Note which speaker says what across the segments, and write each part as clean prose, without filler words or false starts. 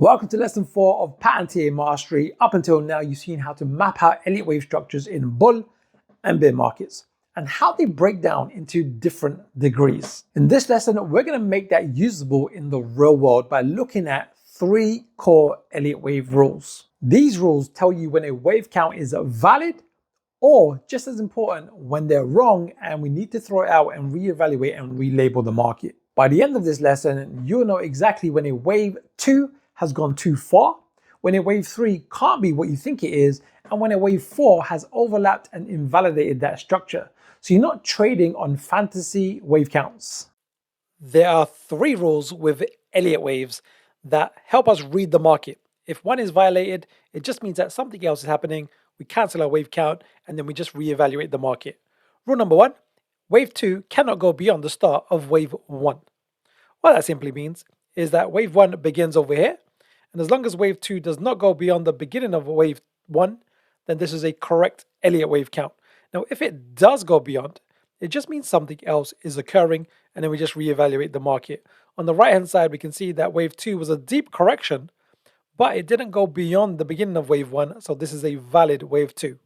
Speaker 1: Welcome to lesson 4 of pattern TA mastery. Up until now, you've seen how to map out Elliott Wave structures in bull and bear markets and how they break down into different degrees. In this lesson, we're going to make that usable in the real world by looking at 3 core Elliott Wave rules. These rules tell you when a wave count is valid, or just as important, when they're wrong and we need to throw it out and reevaluate and relabel the market. By the end of this lesson, you'll know exactly when a wave 2 has gone too far, when a wave 3 can't be what you think it is, and when a wave 4 has overlapped and invalidated that structure. So you're not trading on fantasy wave counts. There are 3 rules with Elliott waves that help us read the market. If one is violated, it just means that something else is happening. We cancel our wave count and then we just reevaluate the market. Rule number 1, wave 2 cannot go beyond the start of wave 1. What that simply means is that wave 1 begins over here, and as long as wave 2 does not go beyond the beginning of wave 1, then this is a correct Elliott wave count. Now, if it does go beyond, it just means something else is occurring, and then we just reevaluate the market. On the right hand side, we can see that wave 2 was a deep correction, but it didn't go beyond the beginning of wave 1, so this is a valid wave 2.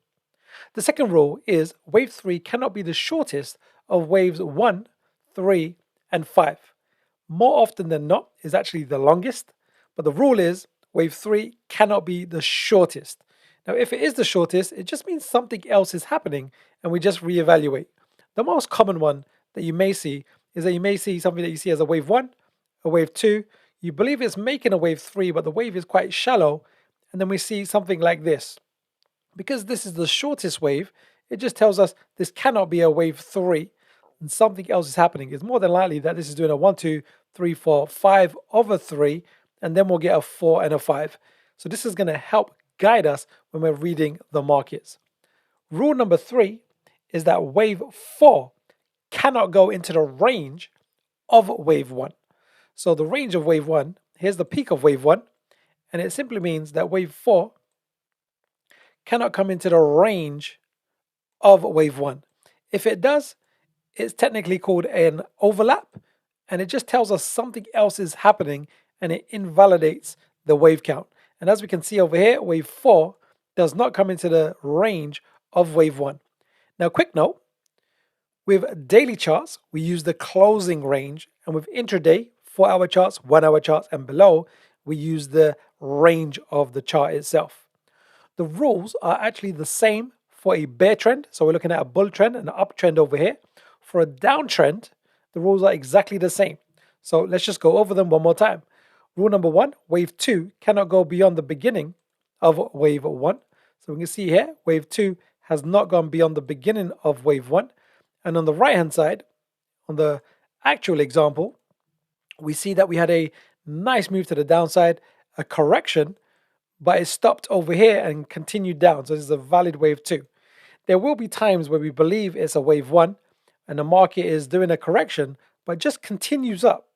Speaker 1: The second rule is wave 3 cannot be the shortest of waves 1, 3, and 5. More often than not, is actually the longest, but the rule is wave 3 cannot be the shortest. Now, if it is the shortest, it just means something else is happening and we just reevaluate. The most common one that you may see is that you may see something that you see as a wave 1, a wave 2. You believe it's making a wave 3, but the wave is quite shallow, and then we see something like this. Because this is the shortest wave, it just tells us this cannot be a wave 3, and something else is happening. It's more than likely that this is doing a 1, 2, 3, 4, 5 over 3, and then we'll get a 4 and a 5. So this is going to help guide us when we're reading the markets. Rule number 3 is that wave 4 cannot go into the range of wave 1. So the range of wave 1, here's the peak of wave 1, and it simply means that wave 4 cannot come into the range of wave 1. If it does, it's technically called an overlap, and it just tells us something else is happening and it invalidates the wave count. And as we can see over here, wave 4 does not come into the range of wave 1. Now, quick note, with daily charts, we use the closing range, and with intraday, 4-hour charts, 1-hour charts, and below, we use the range of the chart itself. The rules are actually the same for a bear trend, so we're looking at a bull trend and an uptrend over here. For a downtrend, the rules are exactly the same. So let's just go over them one more time. Rule number 1, wave 2 cannot go beyond the beginning of wave 1. So we can see here, wave 2 has not gone beyond the beginning of wave 1. And on the right hand side, on the actual example, we see that we had a nice move to the downside, a correction, but it stopped over here and continued down. So this is a valid wave 2. There will be times where we believe it's a wave 1 and the market is doing a correction, but just continues up.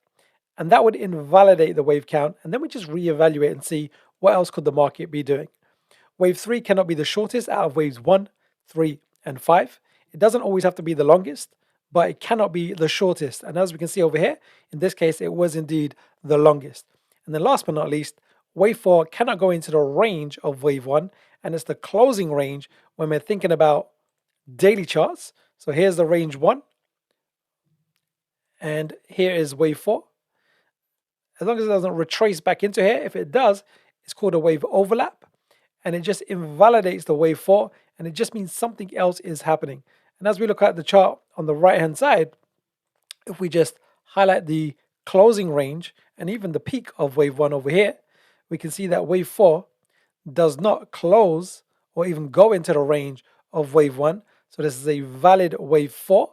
Speaker 1: And that would invalidate the wave count. And then we just reevaluate and see what else could the market be doing. Wave 3 cannot be the shortest out of waves 1, 3, and 5. It doesn't always have to be the longest, but it cannot be the shortest. And as we can see over here, in this case, it was indeed the longest. And then last but not least, wave 4 cannot go into the range of wave 1, and it's the closing range when we're thinking about daily charts. So here's the range 1, and here is wave 4. As long as it doesn't retrace back into here, if it does, it's called a wave overlap, and it just invalidates the wave 4, and it just means something else is happening. And as we look at the chart on the right hand side, if we just highlight the closing range and even the peak of wave 1 over here, we can see that wave 4 does not close or even go into the range of wave 1. So this is a valid wave 4.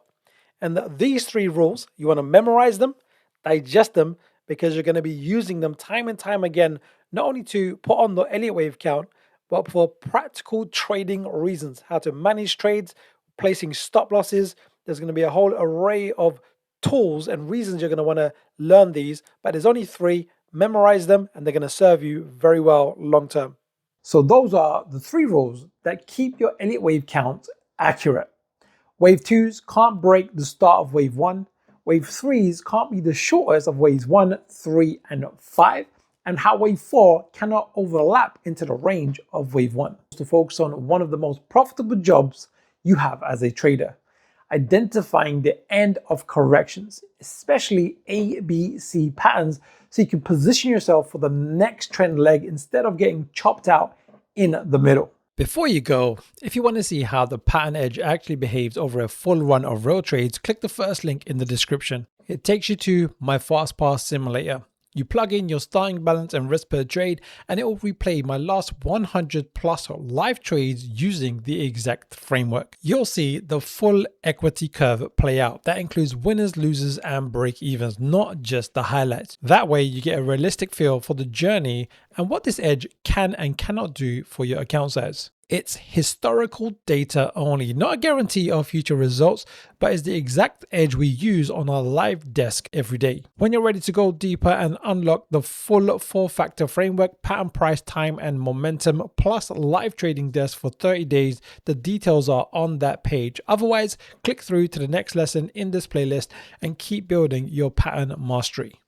Speaker 1: And these 3 rules, you want to memorize them, digest them, because you're going to be using them time and time again, not only to put on the Elliott wave count, but for practical trading reasons, how to manage trades, placing stop losses. There's going to be a whole array of tools and reasons you're going to want to learn these, but there's only 3. Memorize them, and they're going to serve you very well long term. So those are the 3 rules that keep your Elliott wave count accurate. Wave 2s can't break the start of wave 1. Wave 3s can't be the shortest of waves 1, 3, and 5. and how wave 4 cannot overlap into the range of wave 1. To focus on one of the most profitable jobs you have as a trader: identifying the end of corrections, especially A, B, C patterns, so you can position yourself for the next trend leg instead of getting chopped out in the middle. Before you go, if you want to see how the pattern edge actually behaves over a full run of real trades, click the first link in the description. It takes you to my FastPass simulator. You plug in your starting balance and risk per trade, and it will replay my last 100 plus live trades using the exact framework. You'll see the full equity curve play out. That includes winners, losers, and break evens, not just the highlights. That way you get a realistic feel for the journey and what this edge can and cannot do for your account size. It's historical data only, not a guarantee of future results, but is the exact edge we use on our live desk every day. When you're ready to go deeper and unlock the full 4-factor framework, pattern, price, time, and momentum, plus live trading desk for 30 days, the details are on that page. Otherwise, click through to the next lesson in this playlist and keep building your pattern mastery.